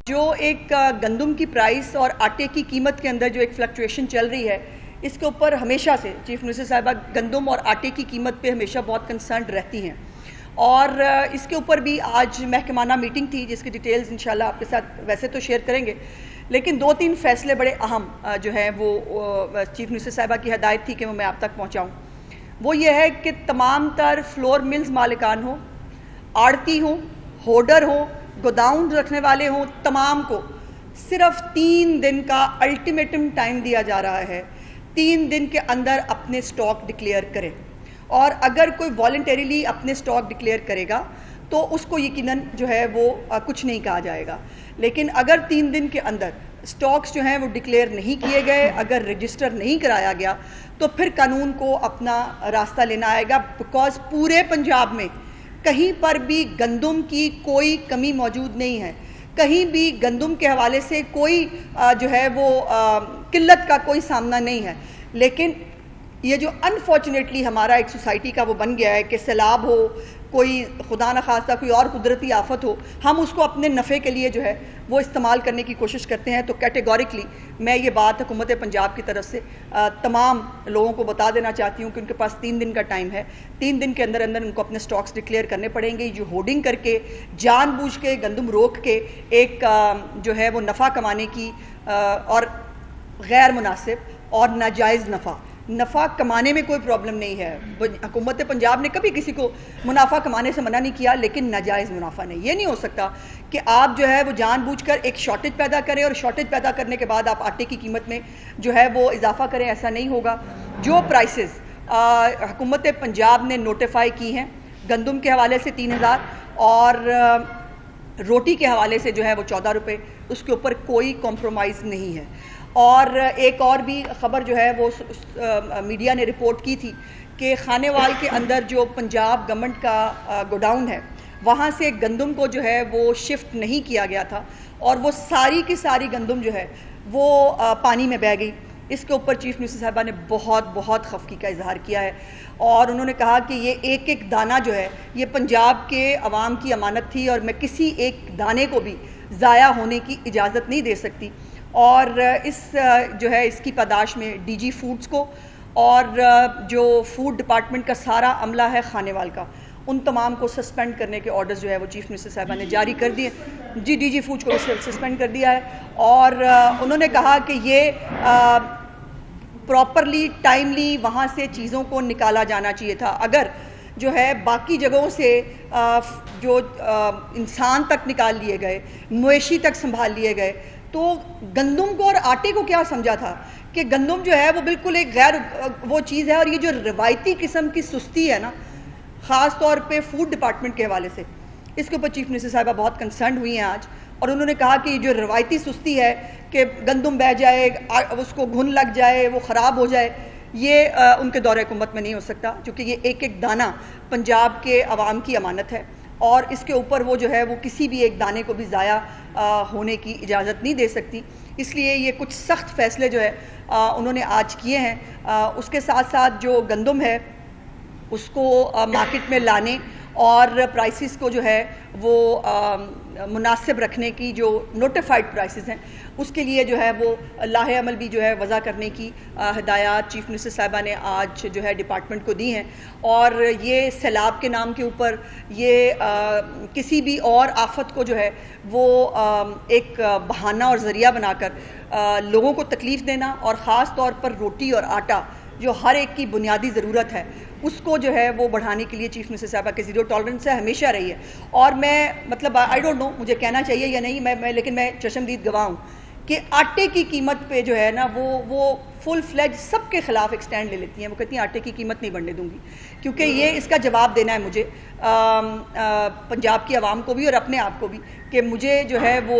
جو ایک گندم کی پرائس اور آٹے کی قیمت کے اندر جو ایک فلکچویشن چل رہی ہے، اس کے اوپر ہمیشہ سے چیف منسٹر صاحبہ گندم اور آٹے کی قیمت پہ ہمیشہ بہت کنسرنڈ رہتی ہیں، اور اس کے اوپر بھی آج محکمانہ میٹنگ تھی جس کی ڈیٹیلز انشاءاللہ آپ کے ساتھ ویسے تو شیئر کریں گے، لیکن 2-3 فیصلے بڑے اہم جو ہیں وہ چیف منسٹر صاحبہ کی ہدایت تھی کہ وہ میں آپ تک پہنچاؤں۔ وہ یہ ہے کہ تمام تر فلور ملز مالکان ہوں، آڑتی ہوں، ہولڈر ہوں، گوداؤن رکھنے والے ہوں، تمام کو صرف 3 دن کا الٹیمیٹم ٹائم دیا جا رہا ہے۔ 3 دن کے اندر اپنے سٹاک ڈکلیئر کریں، اور اگر کوئی والنٹریلی اپنے سٹاک ڈکلیئر کرے گا تو اس کو یقیناً جو ہے وہ کچھ نہیں کہا جائے گا، لیکن اگر 3 دن کے اندر سٹاکس جو ہیں وہ ڈکلیئر نہیں کیے گئے، اگر رجسٹر نہیں کرایا گیا تو پھر قانون کو اپنا راستہ لینا آئے گا، بیکاز پورے پنجاب میں کہیں پر بھی گندم کی کوئی کمی موجود نہیں ہے، کہیں بھی گندم کے حوالے سے کوئی جو ہے وہ قلت کا کوئی سامنا نہیں ہے، لیکن یہ جو انفارچونیٹلی ہمارا ایک سوسائٹی کا وہ بن گیا ہے کہ سیلاب ہو، کوئی خدا نخواستہ کوئی اور قدرتی آفت ہو، ہم اس کو اپنے نفع کے لیے جو ہے وہ استعمال کرنے کی کوشش کرتے ہیں۔ تو کیٹیگوریکلی میں یہ بات حکومت پنجاب کی طرف سے تمام لوگوں کو بتا دینا چاہتی ہوں کہ ان کے پاس 3 دن کا ٹائم ہے، 3 دن کے اندر ان کو اپنے سٹاکس ڈکلیئر کرنے پڑیں گے۔ جو ہورڈنگ کر کے جان بوجھ کے گندم روک کے ایک جو ہے وہ نفع کمانے کی اور غیر مناسب اور ناجائز نفع کمانے میں کوئی پرابلم نہیں ہے، حکومت پنجاب نے کبھی کسی کو منافع کمانے سے منع نہیں کیا، لیکن ناجائز منافع نہیں۔ یہ نہیں ہو سکتا کہ آپ جو ہے وہ جان بوجھ کر ایک شارٹیج پیدا کریں اور شارٹیج پیدا کرنے کے بعد آپ آٹے کی قیمت میں جو ہے وہ اضافہ کریں، ایسا نہیں ہوگا۔ جو پرائسز حکومت پنجاب نے نوٹیفائی کی ہیں گندم کے حوالے سے 3000 اور روٹی کے حوالے سے جو ہے وہ 14 روپے، اس کے اوپر کوئی کمپرومائز نہیں ہے۔ اور ایک اور بھی خبر جو ہے وہ میڈیا نے رپورٹ کی تھی کہ خانے وال کے اندر جو پنجاب گورنمنٹ کا گوڈاؤن ہے وہاں سے گندم کو جو ہے وہ شفٹ نہیں کیا گیا تھا، اور وہ ساری کی ساری گندم جو ہے وہ پانی میں بہہ گئی۔ اس کے اوپر چیف منسٹر صاحبہ نے بہت خفگی کا اظہار کیا ہے، اور انہوں نے کہا کہ یہ ایک دانہ جو ہے یہ پنجاب کے عوام کی امانت تھی، اور میں کسی ایک دانے کو بھی ضائع ہونے کی اجازت نہیں دے سکتی، اور اس جو ہے اس کی پاداش میں ڈی جی فوڈز کو اور جو فوڈ ڈپارٹمنٹ کا سارا عملہ ہے خانے وال کا، ان تمام کو سسپینڈ کرنے کے آرڈرز جو ہے وہ چیف منسٹر صاحبہ نے جاری کر دیے۔ ڈی جی فوڈز کو سسپینڈ کر دیا ہے، اور انہوں نے کہا کہ یہ پراپرلی ٹائملی وہاں سے چیزوں کو نکالا جانا چاہیے تھا۔ اگر جو ہے باقی جگہوں سے جو انسان تک نکال لیے گئے، مویشی تک سنبھال لیے گئے، تو گندم کو اور آٹے کو کیا سمجھا تھا کہ گندم جو ہے وہ بالکل ایک غیر وہ چیز ہے، اور یہ جو روایتی قسم کی سستی ہے نا، خاص طور پہ فوڈ ڈپارٹمنٹ کے حوالے سے، اس کے اوپر چیف منسٹر صاحبہ بہت کنسرنڈ ہوئی ہیں آج، اور انہوں نے کہا کہ یہ جو روایتی سستی ہے کہ گندم بہہ جائے، اس کو گھن لگ جائے، وہ خراب ہو جائے، یہ ان کے دور حکومت میں نہیں ہو سکتا، کیونکہ یہ ایک دانہ پنجاب کے عوام کی امانت ہے، اور اس کے اوپر وہ جو ہے وہ کسی بھی ایک دانے کو بھی ضائع ہونے کی اجازت نہیں دے سکتی۔ اس لیے یہ کچھ سخت فیصلے جو ہے انہوں نے آج کیے ہیں۔ اس کے ساتھ ساتھ جو گندم ہے اس کو مارکیٹ میں لانے اور پرائسز کو جو ہے وہ مناسب رکھنے کی جو نوٹیفائڈ پرائسز ہیں اس کے لیے جو ہے وہ لاہ عمل بھی جو ہے وضع کرنے کی ہدایات چیف منسٹر صاحبہ نے آج جو ہے ڈپارٹمنٹ کو دی ہیں، اور یہ سیلاب کے نام کے اوپر یہ کسی بھی اور آفت کو جو ہے وہ ایک بہانہ اور ذریعہ بنا کر لوگوں کو تکلیف دینا، اور خاص طور پر روٹی اور آٹا جو ہر ایک کی بنیادی ضرورت ہے اس کو جو ہے وہ بڑھانے کے لیے چیف منسٹر صاحبہ کے زیرو ٹالرنس ہے، ہمیشہ رہی ہے۔ اور میں مطلب آئی ڈونٹ نو مجھے کہنا چاہیے یا نہیں، لیکن میں چشمدید گواہ ہوں کہ آٹے کی قیمت پہ جو ہے نا وہ فل فلیج سب کے خلاف ایک سٹینڈ لے لیتی ہیں، وہ کہتی ہیں آٹے کی قیمت نہیں بڑھنے دوں گی، کیونکہ یہ اس کا جواب دینا ہے مجھے پنجاب کی عوام کو بھی اور اپنے آپ کو بھی، کہ مجھے جو ہے وہ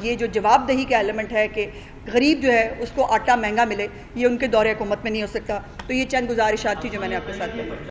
یہ جو جواب دہی کا ایلیمنٹ ہے کہ غریب جو ہے اس کو آٹا مہنگا ملے، یہ ان کے دور حکومت میں نہیں ہو سکتا۔ تو یہ چند گزارشات تھی جو میں نے آپ کے ساتھ کی۔